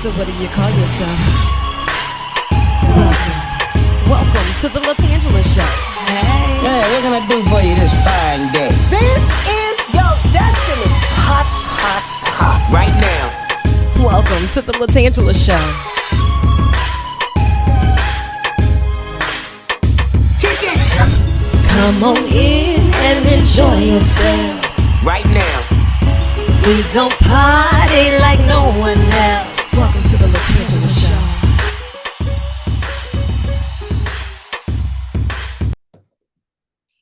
So what do you call yourself? Welcome to the LaTangela Show. Hey. Hey, what can I do for you this fine day? This is your destiny. Hot, hot, hot. Right now. Welcome to the LaTangela Show. Kick it. Come on in and enjoy yourself. Right now. We gon' party like no one else. Welcome to the LaTangela Show.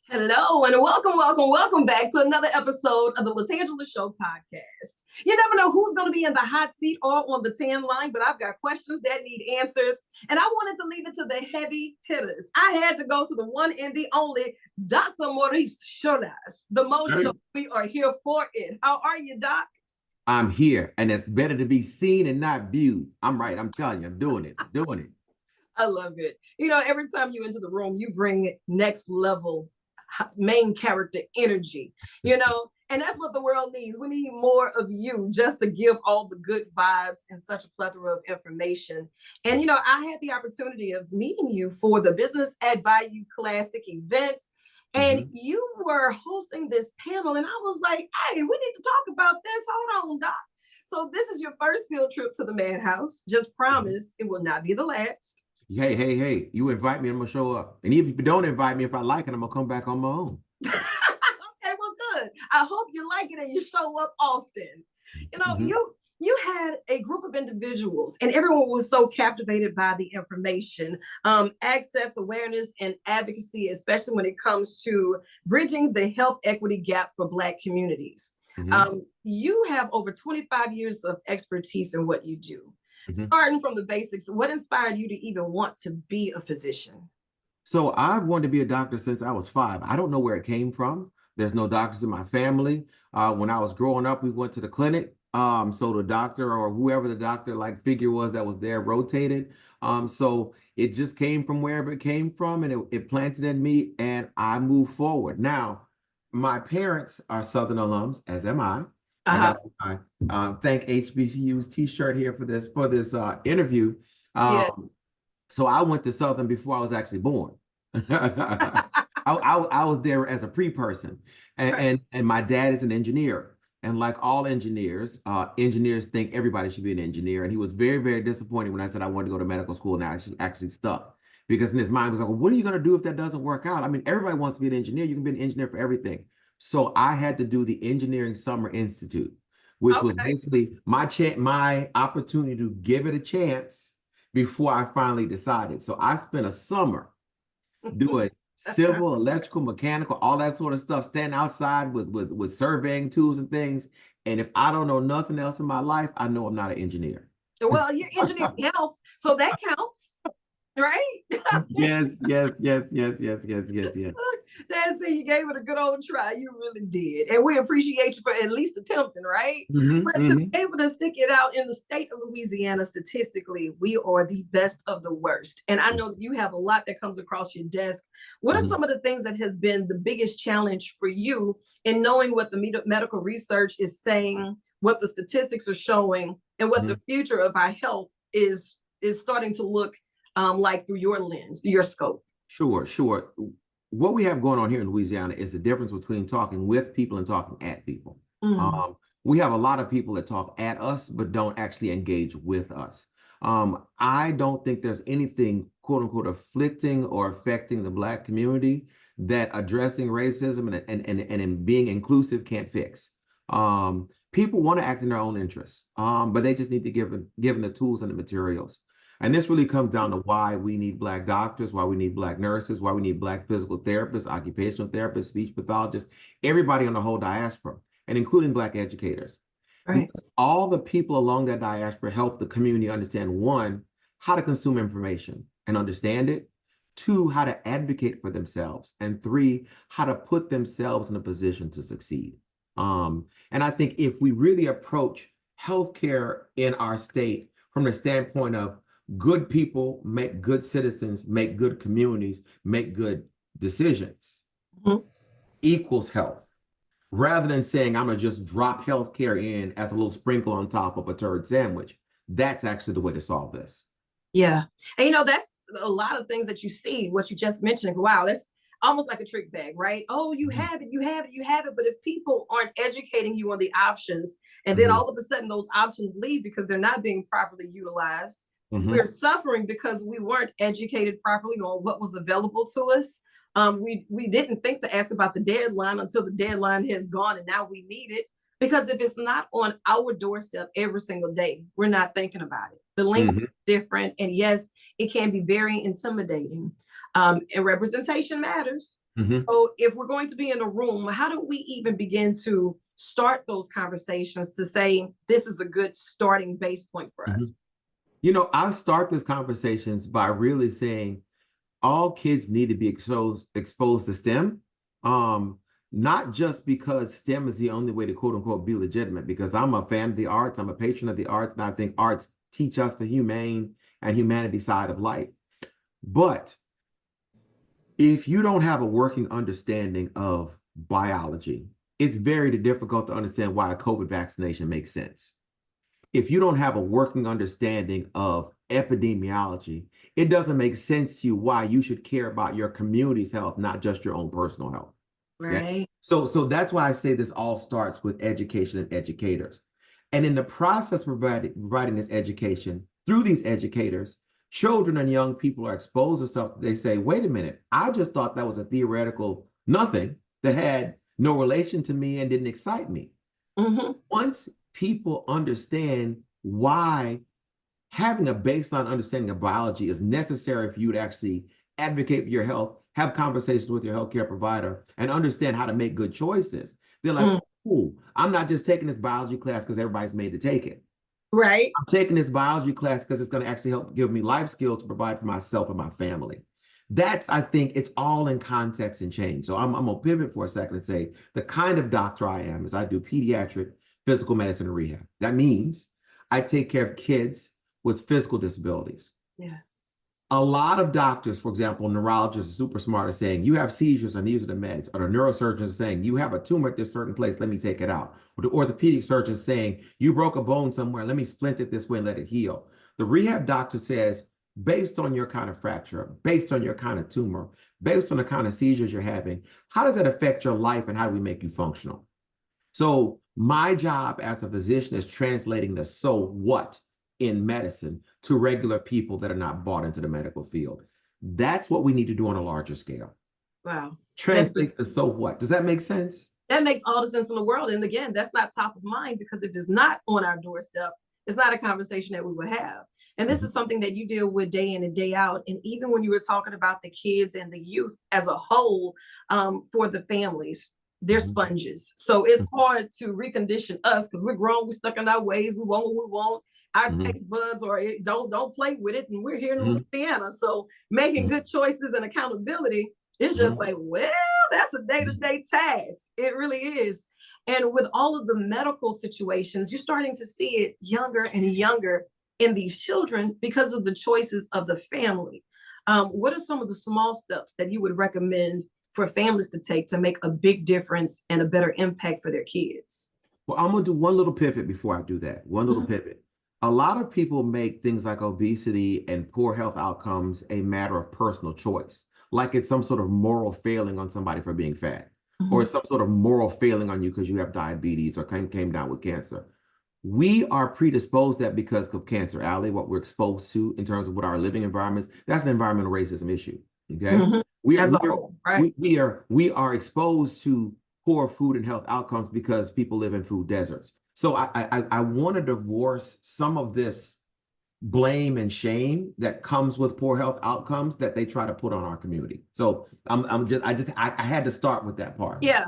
Hello and welcome back to another episode of the LaTangela Show podcast. You never know who's going to be in the hot seat or on the tan line, but I've got questions that need answers, and I wanted to leave it to the heavy hitters. I had to go to the one and the only Dr. Maurice Shodas, the most show. We are here for it. How are you, Doc? I'm here, and it's better to be seen and not viewed. I'm right. I'm telling you, I'm doing it. I love it. You know, every time you enter the room, you bring next level main character energy, you know, and that's what the world needs. We need more of you just to give all the good vibes and such a plethora of information. And, you know, I had the opportunity of meeting you for the Business at Bayou Classic event, and you were hosting this panel, and I was like, hey, we need to talk about this. Hold on, Doc. So this is your first field trip to the Madhouse. Just promise it will not be the last. Hey, you invite me, I'm gonna show up. And even if you don't invite me, if I like it, I'm gonna come back on my own. Okay, well, good. I hope you like it and you show up often. You know, you had a group of individuals and everyone was so captivated by the information, access, awareness, and advocacy, especially when it comes to bridging the health equity gap for Black communities. You have over 25 years of expertise in what you do. Starting from the basics, what inspired you to even want to be a physician? So I've wanted to be a doctor since I was 5. I don't know where it came from. There's no doctors in my family. When I was growing up, we went to the clinic. So the doctor or whoever the doctor like figure was that was there rotated. So it just came from wherever it came from, and it planted in me, and I moved forward. Now, my parents are Southern alums, as am I. I thank HBCU's T-shirt here for this interview. So I went to Southern before I was actually born. I was there as a pre-person, and my dad is an engineer, and like all engineers, engineers think everybody should be an engineer, and he was very, very disappointed when I said I wanted to go to medical school, and I actually stuck, because in his mind was like, well, what are you going to do if that doesn't work out? I mean, everybody wants to be an engineer. You can be an engineer for everything. So I had to do the Engineering Summer Institute, which was basically my opportunity to give it a chance before I finally decided. So I spent a summer doing civil, electrical, mechanical, all that sort of stuff, standing outside with surveying tools and things. And if I don't know nothing else in my life, I know I'm not an engineer. Well, you're engineering health, so that counts. Right? Yes. Dad said you gave it a good old try. You really did. And we appreciate you for at least attempting, right? But to be able to stick it out in the state of Louisiana, statistically, we are the best of the worst. And I know that you have a lot that comes across your desk. What are some of the things that has been the biggest challenge for you in knowing what the medical research is saying, what the statistics are showing, and what the future of our health is starting to look like through your lens, your scope? Sure. What we have going on here in Louisiana is the difference between talking with people and talking at people. We have a lot of people that talk at us, but don't actually engage with us. I don't think there's anything, quote unquote, afflicting or affecting the Black community that addressing racism and being inclusive can't fix. People want to act in their own interests, but they just need to give them the tools and the materials. And this really comes down to why we need Black doctors, why we need Black nurses, why we need Black physical therapists, occupational therapists, speech pathologists, everybody on the whole diaspora, and including Black educators. Right. Because all the people along that diaspora help the community understand, 1, how to consume information and understand it, 2, how to advocate for themselves, and 3, how to put themselves in a position to succeed. And I think if we really approach healthcare in our state from the standpoint of good people make good citizens, make good communities, make good decisions, equals health. Rather than saying, I'm going to just drop healthcare in as a little sprinkle on top of a turd sandwich. That's actually the way to solve this. Yeah. And that's a lot of things that you see, what you just mentioned. Wow, that's almost like a trick bag, right? Oh, you have it, you have it, you have it. But if people aren't educating you on the options, and then all of a sudden those options leave because they're not being properly utilized, we're suffering because we weren't educated properly on what was available to us. We didn't think to ask about the deadline until the deadline has gone, and now we need it. Because if it's not on our doorstep every single day, we're not thinking about it. The link is different. And yes, it can be very intimidating. And representation matters. So if we're going to be in a room, how do we even begin to start those conversations to say, this is a good starting base point for us? I start these conversations by really saying all kids need to be exposed to STEM. Not just because STEM is the only way to quote unquote be legitimate, because I'm a fan of the arts, I'm a patron of the arts, and I think arts teach us the humane and humanity side of life. But if you don't have a working understanding of biology, it's very difficult to understand why a COVID vaccination makes sense. If you don't have a working understanding of epidemiology, it doesn't make sense to you why you should care about your community's health, not just your own personal health. Right. Yeah. So that's why I say this all starts with education and educators. And in the process of providing this education through these educators, children and young people are exposed to stuff. They say, wait a minute, I just thought that was a theoretical nothing that had no relation to me and didn't excite me. Once people understand why having a baseline understanding of biology is necessary for you to actually advocate for your health, have conversations with your healthcare provider, and understand how to make good choices. They're like, oh, I'm not just taking this biology class because everybody's made to take it. Right. I'm taking this biology class because it's going to actually help give me life skills to provide for myself and my family. I think it's all in context and change. So I'm going to pivot for a second and say the kind of doctor I am is I do pediatric physical medicine and rehab. That means I take care of kids with physical disabilities. Yeah. A lot of doctors, for example, neurologists are super smart at saying, you have seizures and these are the meds. Or the neurosurgeons are saying, you have a tumor at this certain place, let me take it out. Or the orthopedic surgeon is saying, you broke a bone somewhere, let me splint it this way and let it heal. The rehab doctor says, based on your kind of fracture, based on your kind of tumor, based on the kind of seizures you're having, how does that affect your life and how do we make you functional? So my job as a physician is translating the so what in medicine to regular people that are not bought into the medical field. That's what we need to do on a larger scale. Wow. Translate the so what. Does that make sense? That makes all the sense in the world. And again, that's not top of mind because if it's not on our doorstep, it's not a conversation that we would have. And this is something that you deal with day in and day out. And even when you were talking about the kids and the youth as a whole, for the families, they're sponges. So it's hard to recondition us because we're grown, we're stuck in our ways, we want what we want. Our taste buds or don't play with it. And we're here in Louisiana. So making good choices and accountability is just like, well, that's a day-to-day task. It really is. And with all of the medical situations, you're starting to see it younger and younger in these children because of the choices of the family. What are some of the small steps that you would recommend for families to take to make a big difference and a better impact for their kids? Well, I'm going to do one little pivot before I do that. One little pivot. A lot of people make things like obesity and poor health outcomes a matter of personal choice, like it's some sort of moral failing on somebody for being fat, or it's some sort of moral failing on you because you have diabetes or came down with cancer. We are predisposed to that because of cancer, Allie, what we're exposed to in terms of what our living environments. That's an environmental racism issue. Okay, we are exposed to poor food and health outcomes because people live in food deserts. So I want to divorce some of this blame and shame that comes with poor health outcomes that they try to put on our community. So I had to start with that part. Yeah.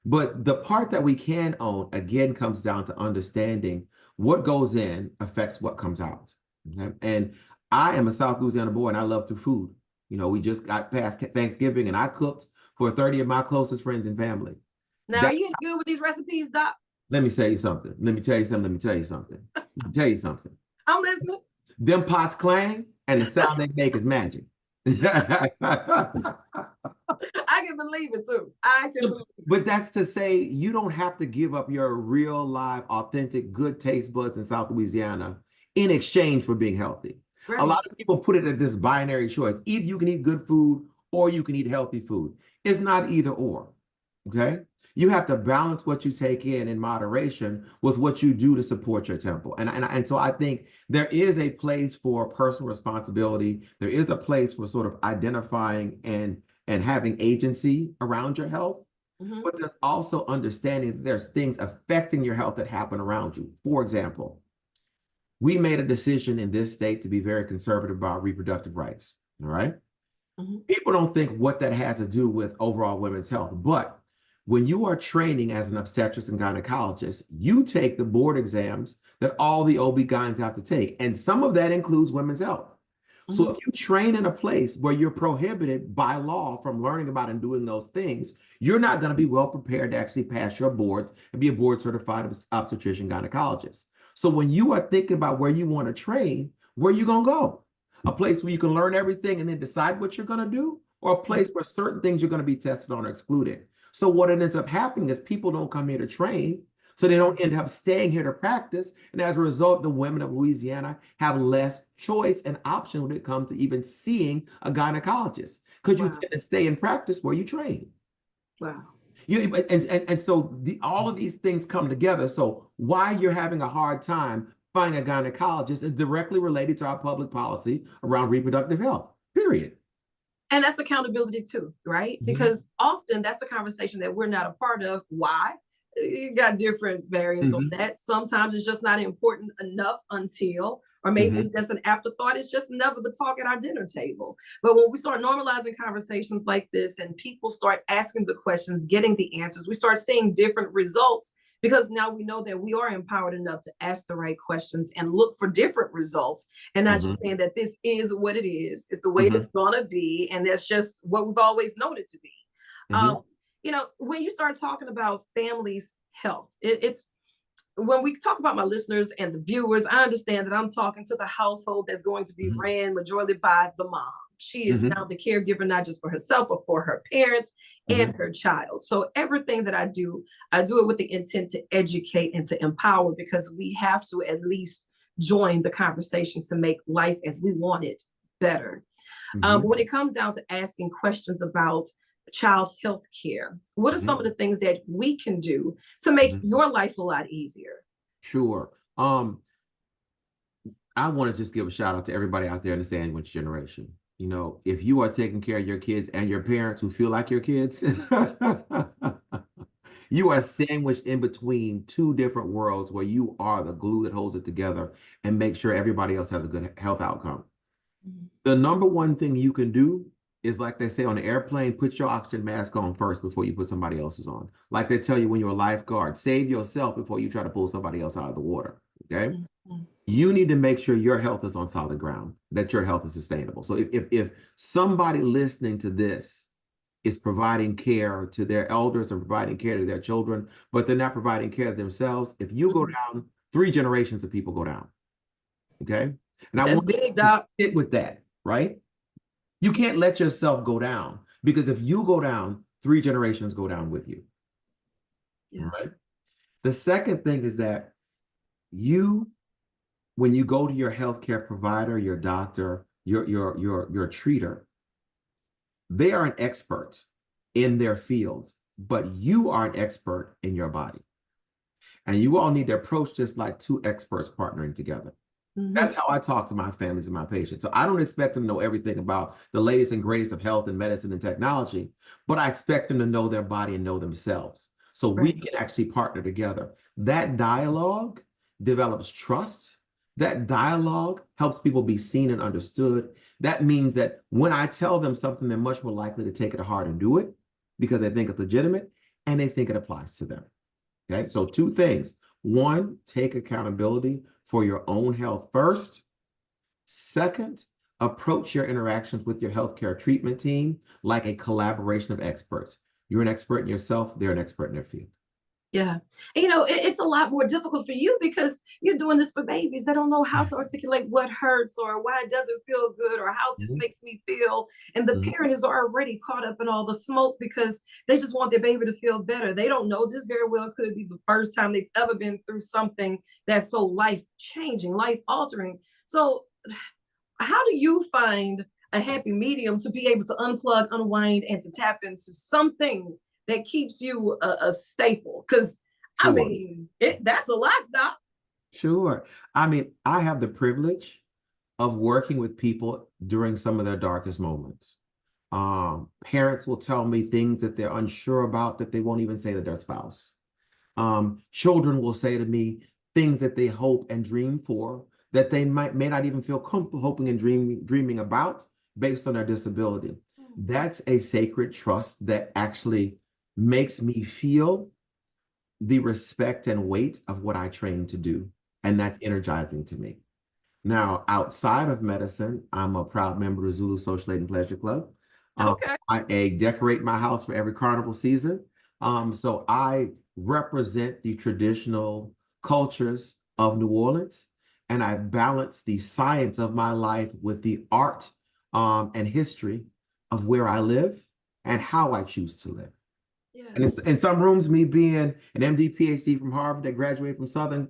But the part that we can own, again, comes down to understanding what goes in affects what comes out. Okay? And I am a South Louisiana boy and I love to food. We just got past Thanksgiving and I cooked for 30 of my closest friends and family. Now, are you good with these recipes, Doc? Let me tell you something. Let me tell you something. I'm listening. Them pots clang and the sound they make is magic. I can believe it too. But that's to say you don't have to give up your real, live, authentic, good taste buds in South Louisiana in exchange for being healthy. Right. A lot of people put it as this binary choice. Either you can eat good food or you can eat healthy food. It's not either or, okay? You have to balance what you take in moderation with what you do to support your temple. And so I think there is a place for personal responsibility. There is a place for sort of identifying and having agency around your health. But there's also understanding that there's things affecting your health that happen around you. For example, we made a decision in this state to be very conservative about reproductive rights, all right? People don't think what that has to do with overall women's health, but when you are training as an obstetrician and gynecologist, you take the board exams that all the OB-GYNs have to take, and some of that includes women's health. So if you train in a place where you're prohibited by law from learning about and doing those things, you're not going to be well prepared to actually pass your boards and be a board certified obstetrician gynecologist. So when you are thinking about where you want to train, where are you going to go? A place where you can learn everything and then decide what you're going to do, or a place where certain things you're going to be tested on or excluded. So what it ends up happening is people don't come here to train, so they don't end up staying here to practice. And as a result, the women of Louisiana have less choice and option when it comes to even seeing a gynecologist, because you tend to stay in practice where you train. Wow. And so all of these things come together. So why you're having a hard time finding a gynecologist is directly related to our public policy around reproductive health, period. And that's accountability too, right? Because often that's a conversation that we're not a part of. Why? You got different variants on that. Sometimes it's just not important enough until, or maybe it's just an afterthought. It's just never the talk at our dinner table. But when we start normalizing conversations like this and people start asking the questions, getting the answers, we start seeing different results, because now we know that we are empowered enough to ask the right questions and look for different results, and not just saying that this is what it is. It's the way it's going to be. And that's just what we've always known it to be. You know, when you start talking about families' health, it's when we talk about my listeners and the viewers, I understand that I'm talking to the household that's going to be ran majority by the mom. She is now the caregiver, not just for herself, but for her parents and her child. So everything that I do it with the intent to educate and to empower, because we have to at least join the conversation to make life as we want it better. But when it comes down to asking questions about child health care, what are some of the things that we can do to make your life a lot easier? Sure. I want to just give a shout out to everybody out there in the sandwich generation. You know, if you are taking care of your kids and your parents who feel like your kids, you are sandwiched in between two different worlds where you are the glue that holds it together and make sure everybody else has a good health outcome. The number one thing you can do is, like they say on the airplane, put your oxygen mask on first before you put somebody else's on. Like they tell you when you're a lifeguard, save yourself before you try to pull somebody else out of the water, okay? You need to make sure your health is on solid ground, that your health is sustainable. So if somebody listening to this is providing care to their elders or providing care to their children, but they're not providing care to themselves, if you go down, 3 generations of people go down, okay? And I want you to sit with that, right? You can't let yourself go down, because if you go down, 3 generations go down with you. Right? The second thing is that when you go to your healthcare provider, your doctor, your treater, they are an expert in their field, but you are an expert in your body. And you all need to approach this like 2 experts partnering together. That's how I talk to my families and my patients. So I don't expect them to know everything about the latest and greatest of health and medicine and technology, but I expect them to know their body and know themselves. So we can actually partner together. That dialogue develops trust. That dialogue helps people be seen and understood. That means that when I tell them something, they're much more likely to take it to heart and do it because they think it's legitimate and they think it applies to them. Okay, so 2 things. 1, take accountability for your own health first. 2nd, approach your interactions with your healthcare treatment team like a collaboration of experts. You're an expert in yourself, they're an expert in their field. Yeah. And, it's a lot more difficult for you because you're doing this for babies that don't know how to articulate what hurts or why it doesn't feel good or how this Mhm, makes me feel. And the mhm. parent is already caught up in all the smoke because they just want their baby to feel better. They don't know this very well could be the first time they've ever been through something that's so life changing, life altering. So, how do you find a happy medium to be able to unplug, unwind, and to tap into something that keeps you a staple? Because I Sure. mean, that's a lot, Doc. Sure. I mean, I have the privilege of working with people during some of their darkest moments. Parents will tell me things that they're unsure about that they won't even say to their spouse. Children will say to me things that they hope and dream for that they may not even feel comfortable hoping and dreaming about based on their disability. That's a sacred trust that actually makes me feel the respect and weight of what I trained to do. And that's energizing to me. Now, outside of medicine, I'm a proud member of Zulu Social Aid and Pleasure Club. Okay. I decorate my house for every carnival season. So I represent the traditional cultures of New Orleans, and I balance the science of my life with the art and history of where I live and how I choose to live. And Yeah. it's, in some rooms, me being an MD, PhD from Harvard that graduated from Southern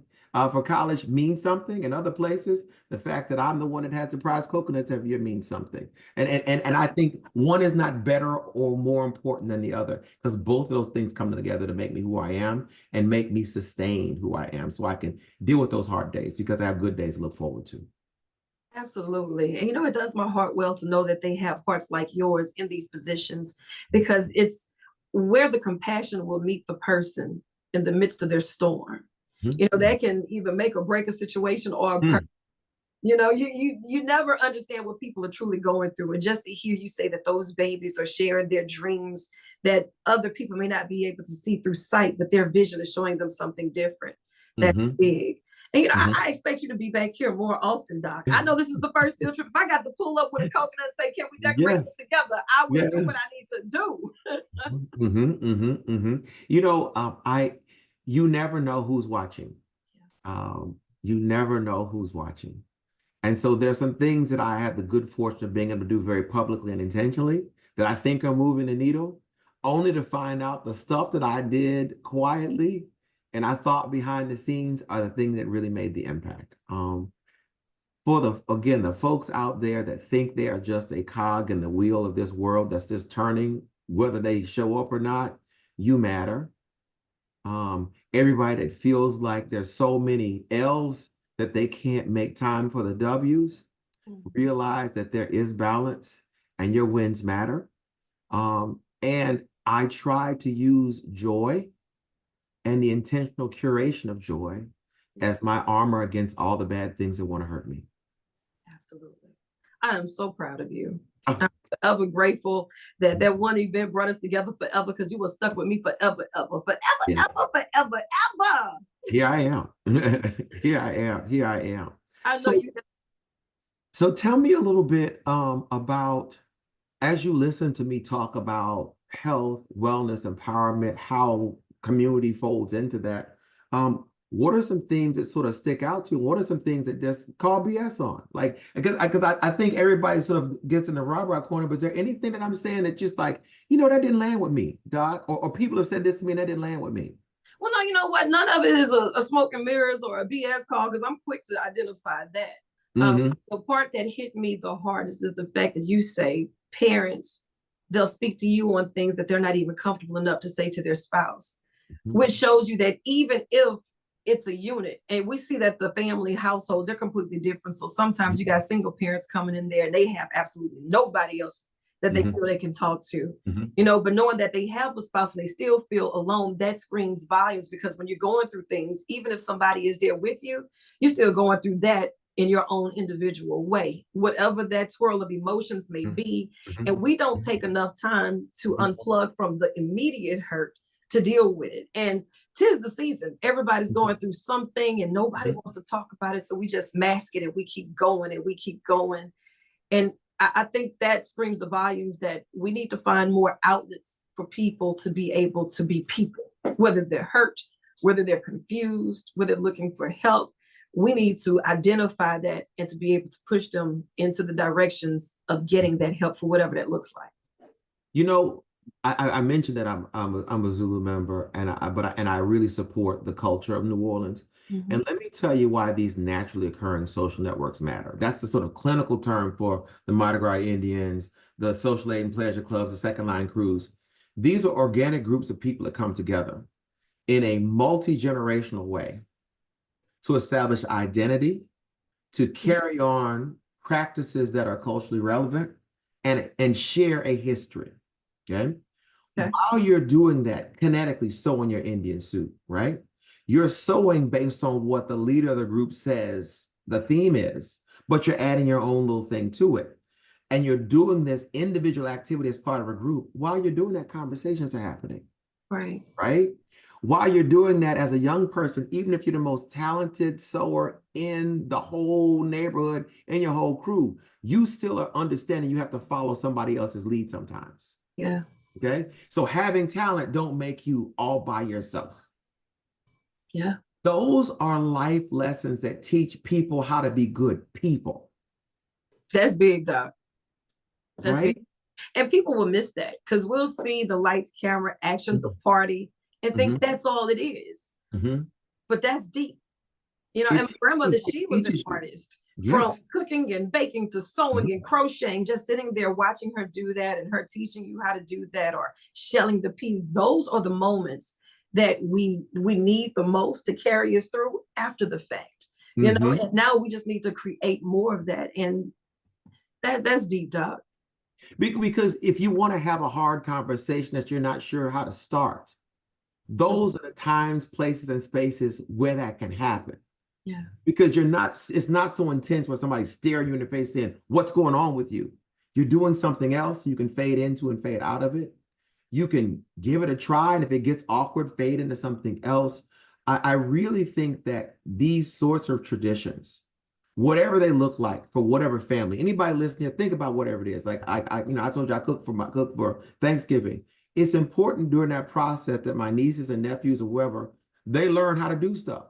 for college means something. In other places, the fact that I'm the one that has the prize coconuts every year means something. And I think one is not better or more important than the other because both of those things come together to make me who I am and make me sustain who I am so I can deal with those hard days because I have good days to look forward to. Absolutely. And it does my heart well to know that they have hearts like yours in these positions because it's where the compassion will meet the person in the midst of their storm. That can either make or break a situation or a person. Mhm. You never understand what people are truly going through. And just to hear you say that those babies are sharing their dreams that other people may not be able to see through sight, but their vision is showing them something different. That's Mhm. big. And Mhm. I expect you to be back here more often, Doc. I know this is the first field trip. If I got to pull up with a coconut and say, "Can we decorate this Yes. together?" I will do what I Yes. need to do. You never know who's watching. Yes. You never know who's watching. And so there's some things that I had the good fortune of being able to do very publicly and intentionally that I think are moving the needle, only to find out the stuff that I did quietly and I thought behind the scenes are the things that really made the impact. For the folks out there that think they are just a cog in the wheel of this world that's just turning, whether they show up or not, you matter. Everybody that feels like there's so many L's that they can't make time for the W's, realize that there is balance and your wins matter. And I try to use joy and the intentional curation of joy as my armor against all the bad things that want to hurt me. Absolutely. I am so proud of you. Oh, I'm forever grateful that that one event brought us together forever because you were stuck with me forever, ever, forever, yes. ever, forever, ever. Here I am. Here I am. Here I am. I know So, you. so tell me a little bit about as you listen to me talk about health, wellness, empowerment, how community folds into that, what are some things that sort of stick out to you? What are some things that just call BS on? Like, because I think everybody sort of gets in the rah-rah corner, but is there anything that I'm saying that just like, that didn't land with me, Doc? Or people have said this to me and that didn't land with me. Well, no, you know what? None of it is a smoke and mirrors or a BS call because I'm quick to identify that. Mm-hmm. The part that hit me the hardest is the fact that you say parents, they'll speak to you on things that they're not even comfortable enough to say to their spouse, which shows you that even if it's a unit, and we see that the family households, they're completely different. So sometimes you got single parents coming in there and they have absolutely nobody else that they feel they can talk to, but knowing that they have a spouse and they still feel alone, that screams volumes because when you're going through things, even if somebody is there with you, you're still going through that in your own individual way, whatever that swirl of emotions may be. And we don't take enough time to unplug from the immediate hurt to deal with it. And 'tis the season. Everybody's going through something and nobody wants to talk about it. So we just mask it and we keep going and we keep going. And I think that screams the volumes that we need to find more outlets for people to be able to be people, whether they're hurt, whether they're confused, whether they're looking for help. We need to identify that and to be able to push them into the directions of getting that help for whatever that looks like. You know, I mentioned that I'm a Zulu member, and I really support the culture of New Orleans. Mm-hmm. And let me tell you why these naturally occurring social networks matter. That's the sort of clinical term for the Mardi Gras Indians, the social aid and pleasure clubs, the second line crews. These are organic groups of people that come together in a multi-generational way to establish identity, to carry on practices that are culturally relevant, and share a history. Okay? While you're doing that, kinetically sewing your Indian suit, right? You're sewing based on what the leader of the group says the theme is, but you're adding your own little thing to it. And you're doing this individual activity as part of a group. While you're doing that, conversations are happening. Right. Right? While you're doing that as a young person, even if you're the most talented sewer in the whole neighborhood and your whole crew, you still are understanding you have to follow somebody else's lead sometimes. Yeah. Okay. So having talent don't make you all by yourself. Yeah. Those are life lessons that teach people how to be good people. That's big, Doc. That's right? big. And people will miss that because we'll see the lights, camera, action, the party, and think that's all it is. But that's deep. You know, and my grandmother, she was an artist. From cooking and baking to sewing and crocheting, just sitting there watching her do that and her teaching you how to do that, or shelling the piece. Those are the moments that we need the most to carry us through after the fact. You know, and now we just need to create more of that. And that's deep, Doc. Because if you want to have a hard conversation that you're not sure how to start, those are the times, places, and spaces where that can happen. Yeah. Because it's not so intense where somebody's staring you in the face saying, what's going on with you? You're doing something else. You can fade into and fade out of it. You can give it a try. And if it gets awkward, fade into something else. I really think that these sorts of traditions, whatever they look like for whatever family, anybody listening, think about whatever it is. Like I told you I cook for Thanksgiving. It's important during that process that my nieces and nephews or whoever, they learn how to do stuff.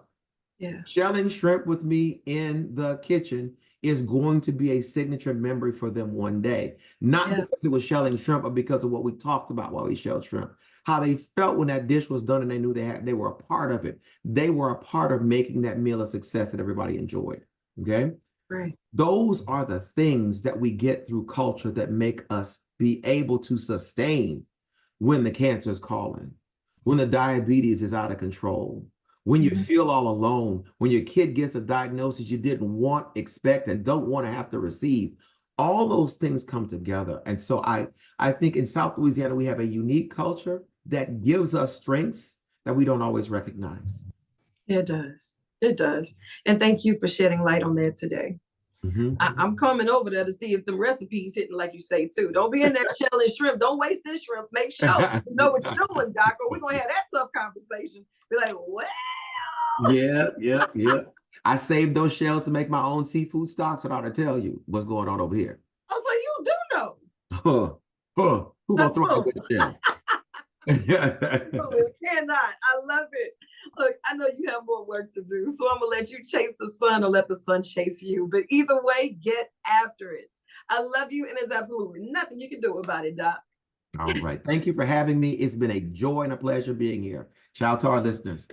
Yeah. Shelling shrimp with me in the kitchen is going to be a signature memory for them one day. Not because it was shelling shrimp, but because of what we talked about while we shelled shrimp. How they felt when that dish was done and they knew they were a part of it. They were a part of making that meal a success that everybody enjoyed. Okay? Right. Those are the things that we get through culture that make us be able to sustain when the cancer is calling, when the diabetes is out of control, when you feel all alone, when your kid gets a diagnosis you didn't want, expect, and don't want to have to receive. All those things come together. And so I think in South Louisiana, we have a unique culture that gives us strengths that we don't always recognize. It does. It does. And thank you for shedding light on that today. I'm coming over there to see if the recipes hitting like you say too. Don't be in there shelling shrimp. Don't waste this shrimp. Make sure you know what you're doing, Doc, or we're going to have that tough conversation. Be like, well. Yeah. I saved those shells to make my own seafood stocks, and I ought to tell you what's going on over here. I was like, you do know. Who gonna throw away the shell? It cannot. I love it. Look, I know you have more work to do, so I'm gonna let you chase the sun or let the sun chase you. But either way, get after it. I love you, and there's absolutely nothing you can do about it, Doc. All right. Thank you for having me. It's been a joy and a pleasure being here. Shout out to our listeners.